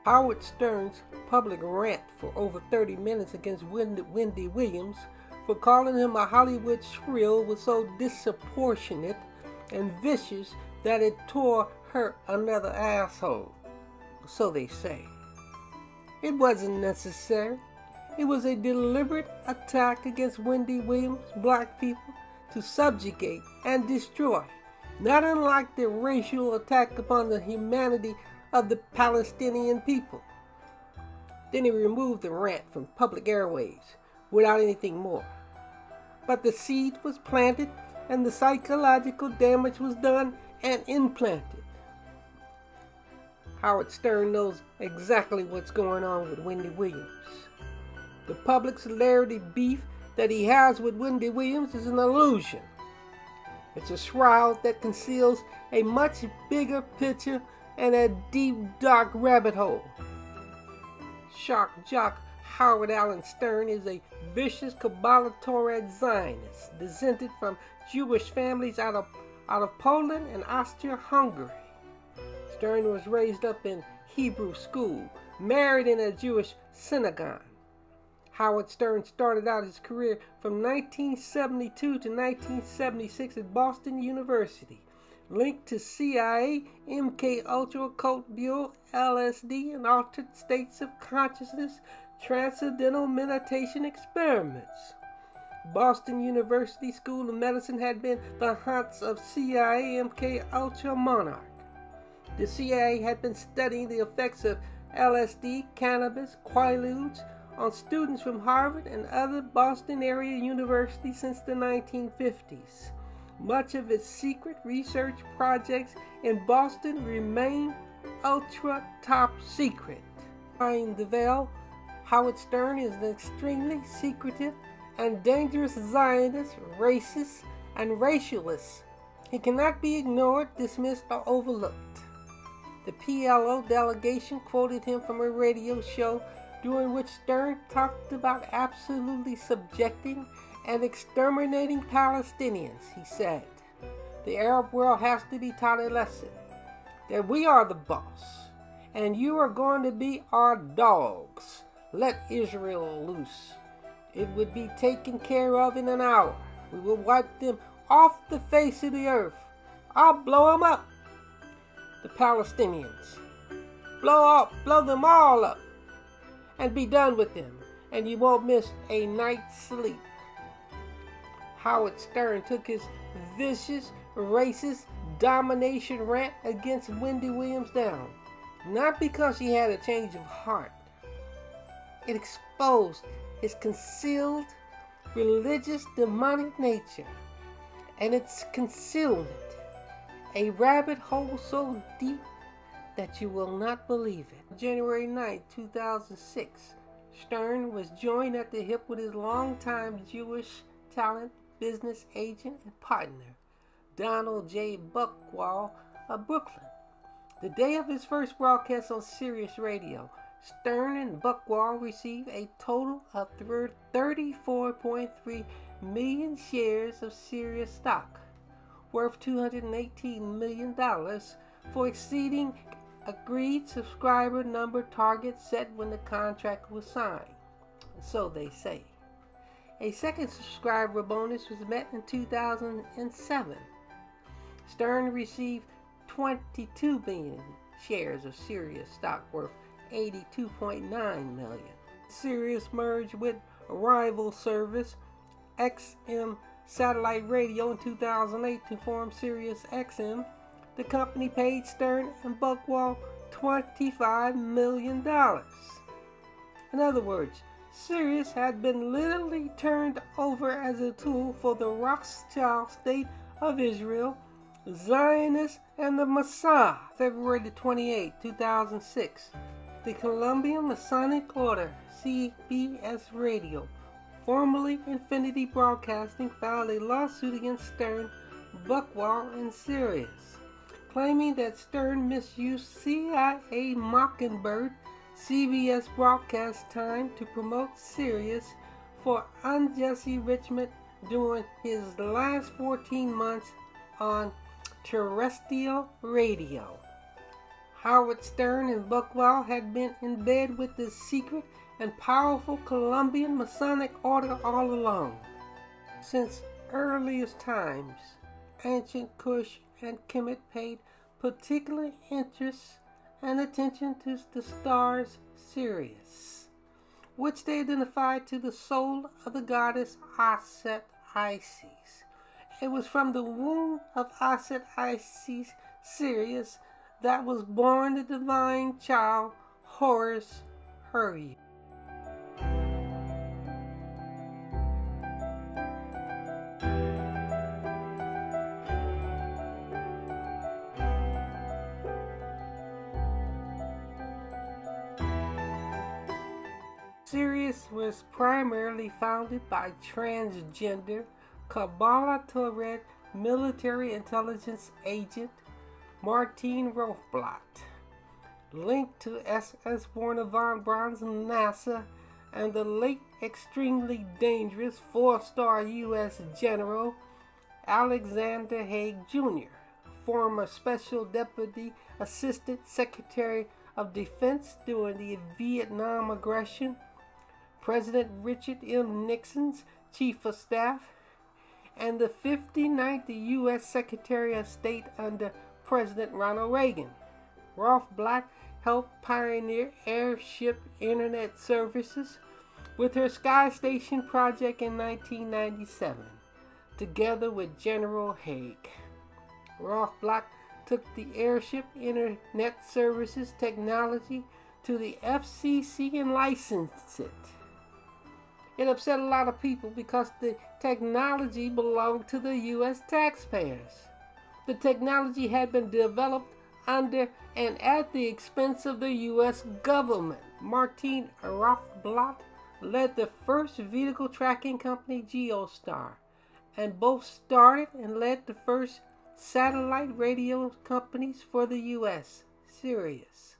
Howard Stern's public rant for over 30 minutes against Wendy Williams for calling him a Hollywood shrill was so disproportionate and vicious that it hurt another asshole. So they say. It wasn't necessary. It was a deliberate attack against Wendy Williams' black people to subjugate and destroy, not unlike the racial attack upon the humanity of the Palestinian people. Then he removed the rant from public airways without anything more. But the seed was planted and the psychological damage was done and implanted. Howard Stern knows exactly what's going on with Wendy Williams. The public celebrity beef that he has with Wendy Williams is an illusion. It's a shroud that conceals a much bigger picture and a deep, dark rabbit hole. Shock jock Howard Allen Stern is a vicious Kabbalah-Torah Zionist, descended from Jewish families out of Poland and Austria-Hungary. Stern was raised up in Hebrew school, married in a Jewish synagogue. Howard Stern started out his career from 1972 to 1976 at Boston University, linked to CIA, MK Ultra, Occult Bureau, LSD, and altered states of consciousness, transcendental meditation experiments. Boston University School of Medicine had been the haunts of CIA, MK Ultra monarch. The CIA had been studying the effects of LSD, cannabis, quaaludes on students from Harvard and other Boston area universities since the 1950s. Much of its secret research projects in Boston remain ultra top secret. Behind the veil, Howard Stern is an extremely secretive and dangerous Zionist, racist, and racialist. He cannot be ignored, dismissed, or overlooked. The PLO delegation quoted him from a radio show during which Stern talked about absolutely subjecting and exterminating Palestinians. He said, "The Arab world has to be taught a lesson, that we are the boss, and you are going to be our dogs. Let Israel loose. It would be taken care of in an hour. We will wipe them off the face of the earth. I'll blow them up. The Palestinians. Blow them all up. And be done with them. And you won't miss a night's sleep." Howard Stern took his vicious, racist domination rant against Wendy Williams down, not because he had a change of heart. It exposed his concealed religious demonic nature and its concealment, a rabbit hole so deep that you will not believe it. January 9, 2006, Stern was joined at the hip with his longtime Jewish talent, business agent, and partner, Donald J. Buchwald of Brooklyn. The day of his first broadcast on Sirius Radio, Stern and Buchwald received a total of 34.3 million shares of Sirius stock, worth $218 million, for exceeding agreed subscriber number target set when the contract was signed. So they say. A second subscriber bonus was met in 2007. Stern received 22 million shares of Sirius stock worth $82.9 million. Sirius merged with rival service XM Satellite Radio in 2008 to form Sirius XM. The company paid Stern and Buchwald $25 million. In other words, Sirius had been literally turned over as a tool for the Rothschild state of Israel, Zionists, and the Mossad. February 28, 2006, the Colombian Masonic Order, CBS Radio, formerly Infinity Broadcasting, filed a lawsuit against Stern, Buchwald, and Sirius, claiming that Stern misused CIA Mockingbird CBS broadcast time to promote Sirius for unjust enrichment during his last 14 months on terrestrial radio. Howard Stern and Buckwell had been in bed with the secret and powerful Colombian Masonic order all along. Since earliest times, ancient Kush and Kemet paid particular interest and attention to the stars Sirius, which they identified to the soul of the goddess Aset Isis. It was from the womb of Aset Isis, Sirius, that was born the divine child Horus Hurry. Sirius was primarily founded by transgender Kabbalah Torah military intelligence agent Martine Rothblatt, linked to SS Werner von Braun's NASA and the late extremely dangerous four-star U.S. General Alexander Haig Jr., former Special Deputy Assistant Secretary of Defense during the Vietnam aggression, President Richard M. Nixon's Chief of Staff, and the 59th U.S. Secretary of State under President Ronald Reagan. Rothblatt helped pioneer airship internet services with her Sky Station project in 1997, together with General Haig. Rothblatt took the airship internet services technology to the FCC and licensed it. It upset a lot of people because the technology belonged to the U.S. taxpayers. The technology had been developed under and at the expense of the U.S. government. Martine Rothblatt led the first vehicle tracking company, Geostar, and both started and led the first satellite radio companies for the U.S., Sirius,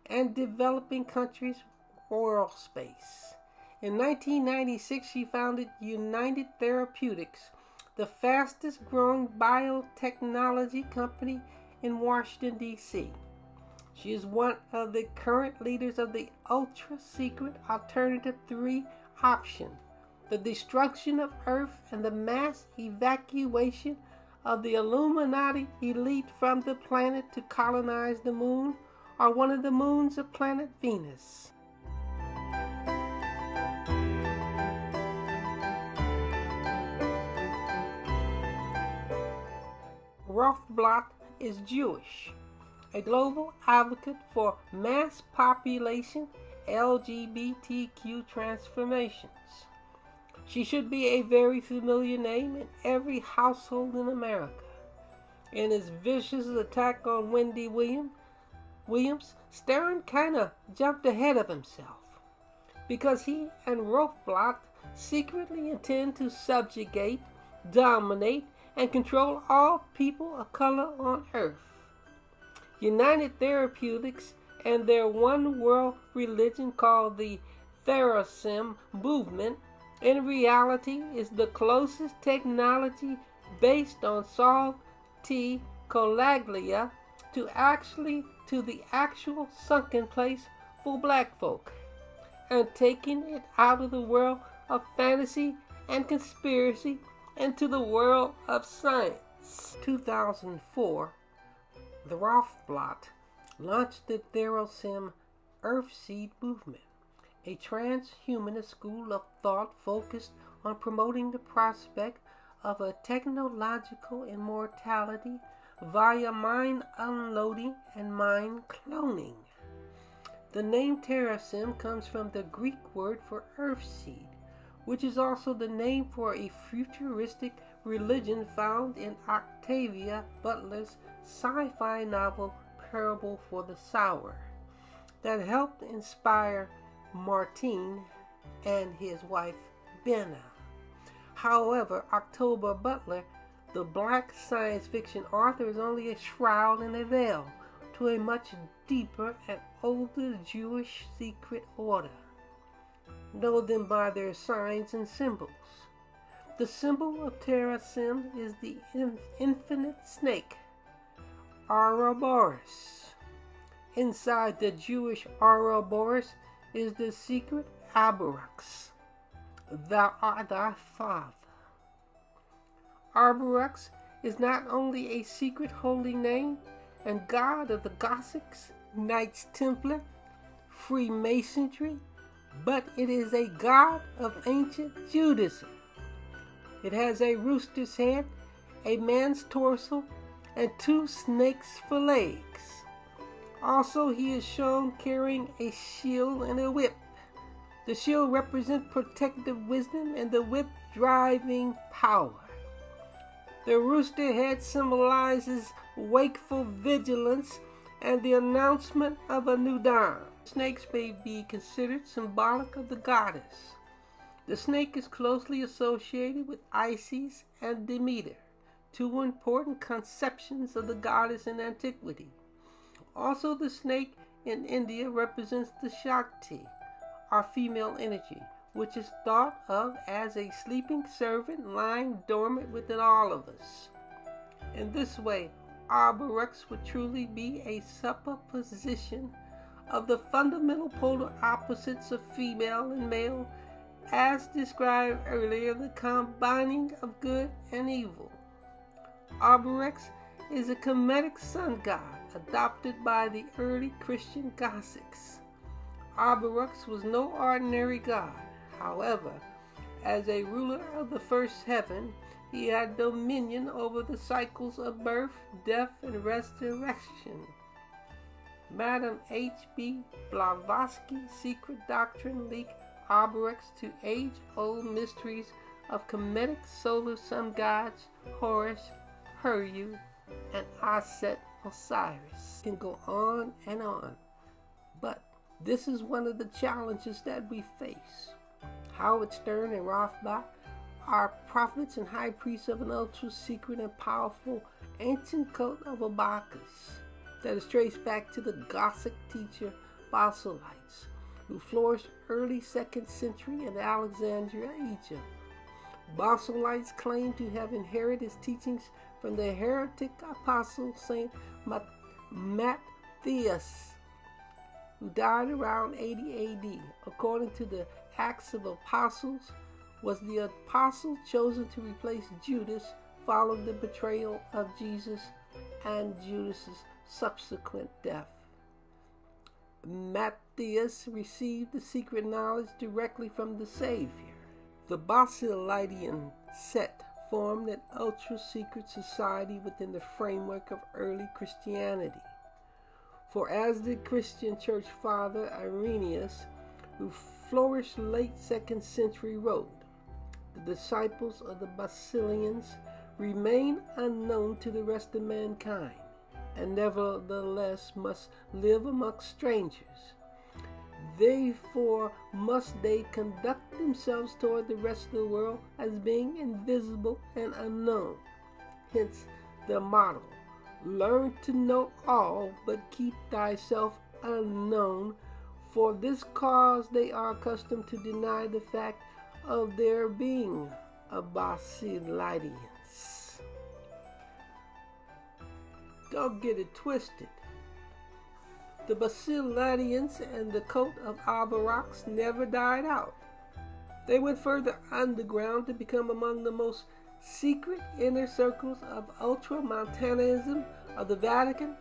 and developing countries' oral space. In 1996, she founded United Therapeutics, the fastest growing biotechnology company in Washington, D.C. She is one of the current leaders of the ultra-secret Alternative 3 option, the destruction of Earth and the mass evacuation of the Illuminati elite from the planet to colonize the moon or one of the moons of planet Venus. Rothblatt is Jewish, a global advocate for mass population LGBTQ transformations. She should be a very familiar name in every household in America. In his vicious attack on Wendy Williams, Stern kind of jumped ahead of himself because he and Rothblatt secretly intend to subjugate, dominate, and control all people of color on Earth. United Therapeutics and their one world religion called the Therasim movement in reality is the closest technology based on solved T. Colaglia to the actual sunken place for black folk, and taking it out of the world of fantasy and conspiracy into the world of science. 2004, the Rothblatt launched the Therasim Earthseed movement, a transhumanist school of thought focused on promoting the prospect of a technological immortality via mind unloading and mind cloning. The name Therasim comes from the Greek word for earthseed, which is also the name for a futuristic religion found in Octavia Butler's sci-fi novel Parable for the Sower, that helped inspire Martine and his wife Benna. However, Octavia Butler, the black science fiction author, is only a shroud and a veil to a much deeper and older Jewish secret order. Know them by their signs and symbols. The symbol of Therasim is the infinite snake, Ouroboros. Inside the Jewish Ouroboros is the secret Abarux. Thou art thy father. Arborux is not only a secret holy name and god of the Gothics, Knights Templar, Freemasonry, but it is a god of ancient Judaism. It has a rooster's head, a man's torso, and 2 snakes for legs. Also, he is shown carrying a shield and a whip. The shield represents protective wisdom and the whip driving power. The rooster head symbolizes wakeful vigilance and the announcement of a new dawn. Snakes may be considered symbolic of the goddess. The snake is closely associated with Isis and Demeter, 2 important conceptions of the goddess in antiquity. Also, the snake in India represents the Shakti, our female energy, which is thought of as a sleeping servant lying dormant within all of us. In this way, Arborux would truly be a superposition of the fundamental polar opposites of female and male, as described earlier, the combining of good and evil. Arborux is a Kemetic sun god adopted by the early Christian Gothics. Arborux was no ordinary god. However, as a ruler of the first heaven, he had dominion over the cycles of birth, death, and resurrection. Madame H.B. Blavatsky, Secret Doctrine, linked Arborux to age-old mysteries of Kemetic solar sun gods Horus, Heru, and Aset Osiris. Can go on and on, but this is one of the challenges that we face. Howard Stern and Rothbach are prophets and high priests of an ultra-secret and powerful ancient cult of Abacus that is traced back to the Gothic teacher Basilites, who flourished early 2nd century in Alexandria, Egypt. Basilites claim to have inherited his teachings from the heretic apostle Saint Matthias, who died around 80 AD. According to the Acts of Apostles, was the apostle chosen to replace Judas following the betrayal of Jesus and Judas's subsequent death. Matthias received the secret knowledge directly from the Savior. The Basilitian sect formed an ultra-secret society within the framework of early Christianity. For as the Christian church father Irenaeus, who flourished late 2nd century, wrote, the disciples of the Basilians remain unknown to the rest of mankind, and nevertheless must live amongst strangers. Therefore must they conduct themselves toward the rest of the world as being invisible and unknown. Hence the motto, learn to know all, but keep thyself unknown. For this cause they are accustomed to deny the fact of their being a Basilitians. Don't get it twisted. The Basilitians and the cult of Arborux never died out. They went further underground to become among the most secret inner circles of ultramontanism of the Vatican,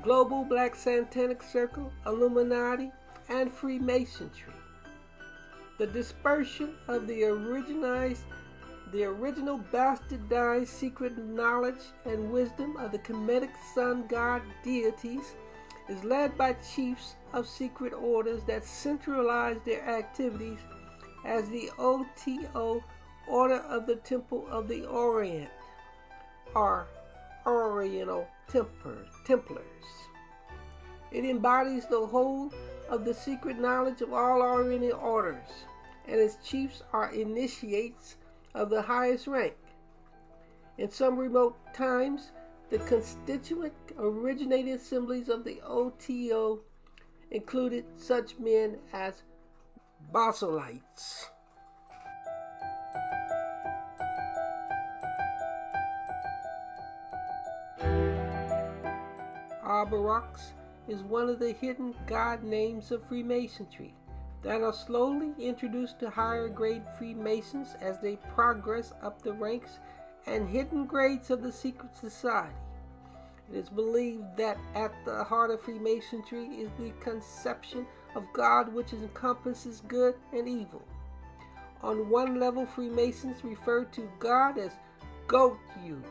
Global Black Satanic Circle, Illuminati, and Freemasonry. The dispersion of the original bastardized secret knowledge and wisdom of the Kemetic sun god deities is led by chiefs of secret orders that centralize their activities as the OTO, Order of the Temple of the Orient, or Oriental Templars. It embodies the whole of the secret knowledge of all Oriental orders, and its chiefs are initiates of the highest rank. In some remote times, the constituent originating assemblies of the OTO included such men as Basilites. Arborux is one of the hidden god names of Freemasonry that are slowly introduced to higher grade Freemasons as they progress up the ranks and hidden grades of the secret society. It is believed that at the heart of Freemasonry is the conception of God, which encompasses good and evil. On one level, Freemasons refer to God as Goat You,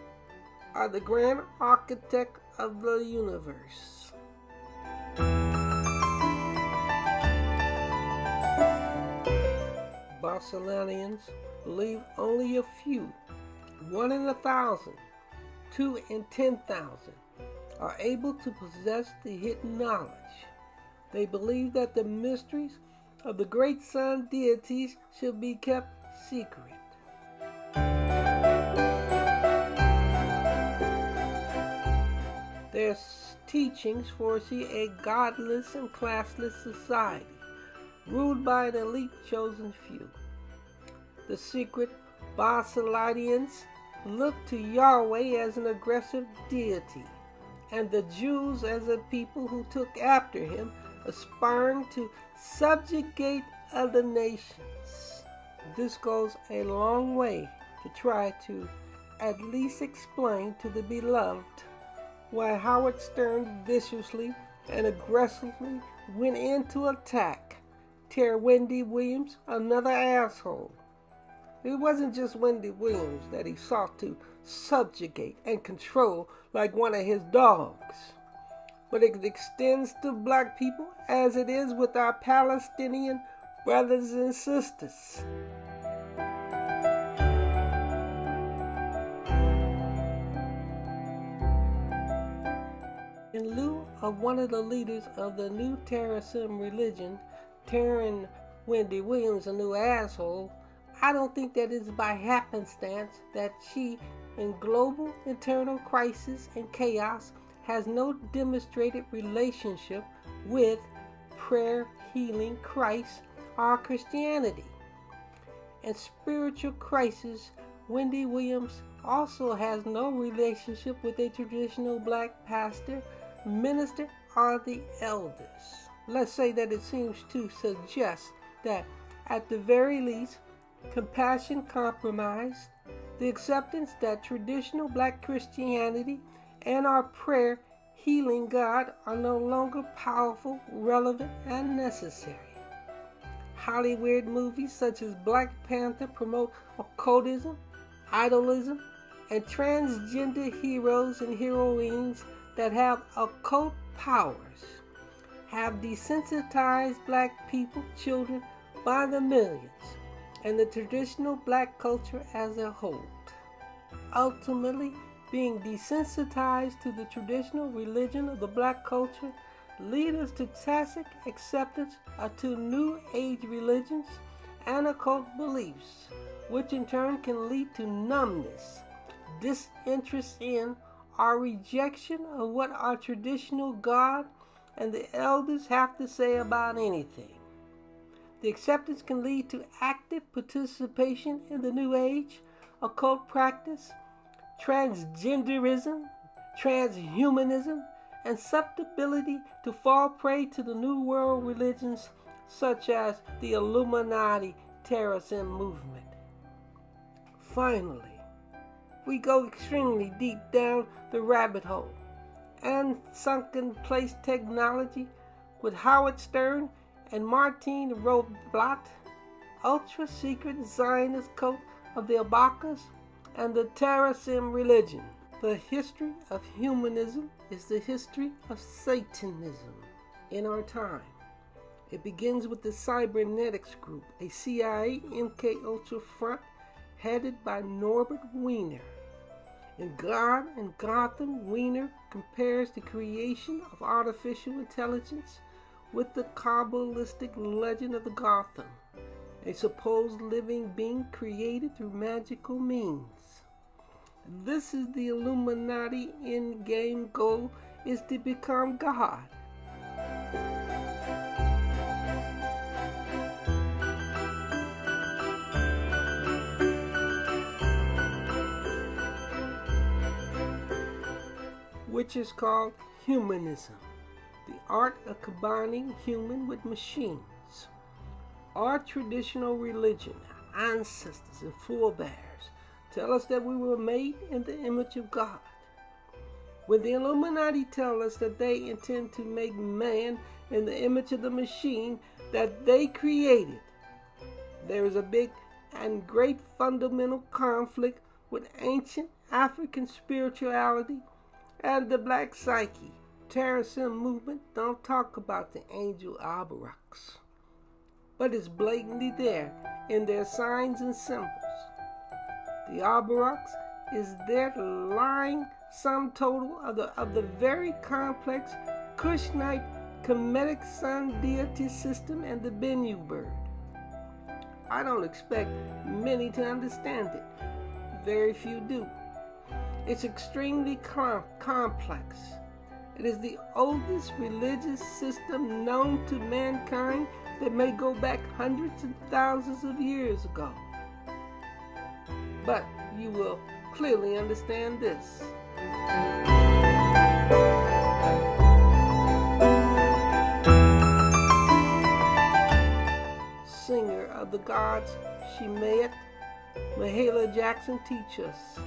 are the grand architect of the universe. Barcelonians believe only a few, 1 in 1,000, 2 in 10,000, are able to possess the hidden knowledge. They believe that the mysteries of the great sun deities should be kept secret. Their teachings foresee a godless and classless society, ruled by an elite chosen few. The secret Barcelonians look to Yahweh as an aggressive deity, and the Jews as a people who took after him, aspiring to subjugate other nations. This goes a long way to try to at least explain to the beloved why Howard Stern viciously and aggressively went in to attack Wendy Williams, another asshole. It wasn't just Wendy Williams that he sought to subjugate and control like one of his dogs, but it extends to black people as it is with our Palestinian brothers and sisters. In lieu of one of the leaders of the new terrorism religion tearing Wendy Williams a new asshole, I don't think that it's by happenstance that she, in global internal crisis and chaos, has no demonstrated relationship with prayer, healing, Christ, or Christianity. In spiritual crisis, Wendy Williams also has no relationship with a traditional black pastor, minister, or the elders. Let's say that it seems to suggest that, at the very least, compassion compromised, the acceptance that traditional black Christianity and our prayer healing God are no longer powerful, relevant, and necessary. Hollywood movies such as Black Panther promote occultism, idolism, and transgender heroes and heroines that have occult powers, have desensitized black people, children, by the millions, and the traditional black culture as a whole. Ultimately, being desensitized to the traditional religion of the black culture lead us to tacit acceptance of two new age religions and occult beliefs, which in turn can lead to numbness, disinterest in, or rejection of what our traditional God and the elders have to say about anything. The acceptance can lead to active participation in the New Age, occult practice, transgenderism, transhumanism, and susceptibility to fall prey to the New World religions such as the Illuminati terrorism movement. Finally, we go extremely deep down the rabbit hole and sunken place technology with Howard Stern and Martine Rothblatt, ultra-secret Zionist cult of the Abakas and the terrorism religion. The history of humanism is the history of Satanism in our time. It begins with the Cybernetics Group, a CIA MK Ultra front headed by Norbert Wiener. In God and Gotham, Wiener compares the creation of artificial intelligence with the Kabbalistic legend of the Gotham, a supposed living being created through magical means. This is the Illuminati end-game goal, is to become God. Which is called humanism. the art of combining human with machines. Our traditional religion, ancestors and forebears tell us that we were made in the image of God. When the Illuminati tell us that they intend to make man in the image of the machine that they created, there is a big and great fundamental conflict with ancient African spirituality and the black psyche. Terrorism movement don't talk about the angel Abarox, but it's blatantly there in their signs and symbols. The Abarox is their lying sum total of the very complex Kushnite Kemetic sun deity system and the Bennu bird. I don't expect many to understand it. Very few do. It's extremely complex. It is the oldest religious system known to mankind that may go back hundreds and thousands of years ago. But you will clearly understand this. Singer of the gods Shemayet, Mahalia Jackson teach us.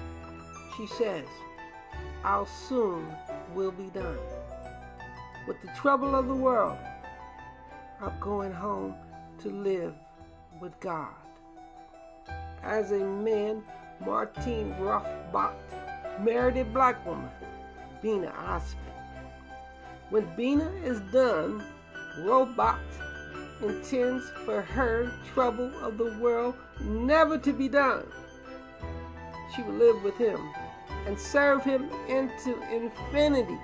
She says, "Our soon will be done. With the trouble of the world, I'm going home to live with God." As a man, Martine Rothbach married a black woman, Bina Osman. When Bina is done, Rothbach intends for her trouble of the world never to be done. She will live with him and serve him into infinity.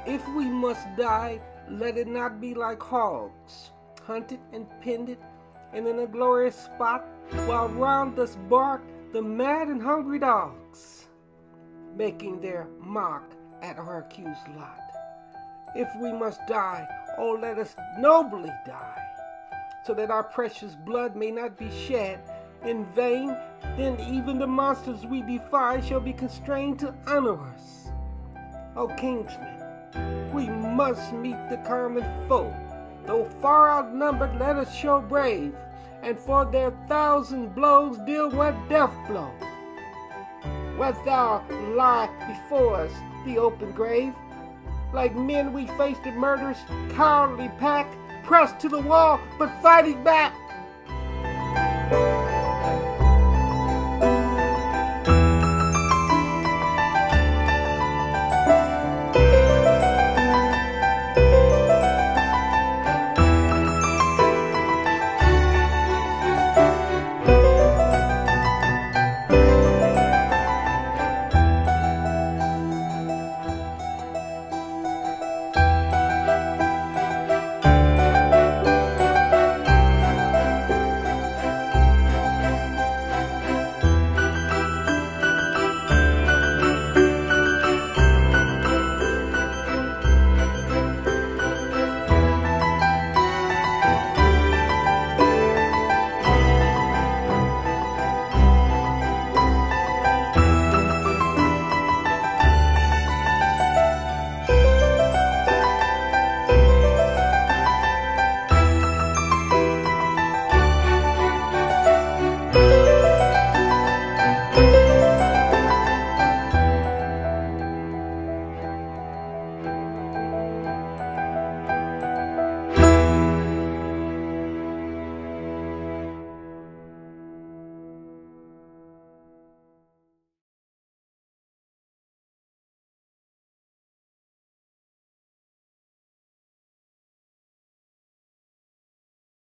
If we must die, let it not be like hogs, hunted and pinned and in a glorious spot, while round us bark the mad and hungry dogs, making their mock at our accused lot. If we must die, oh, let us nobly die, so that our precious blood may not be shed in vain. Then even the monsters we defy shall be constrained to honor us. O kingsmen, we must meet the common foe. Though far outnumbered, let us show brave, and for their 1,000 blows deal one death blow. Wilt thou lie before us, the open grave? Like men we face the murderous, cowardly pack, pressed to the wall, but fighting back.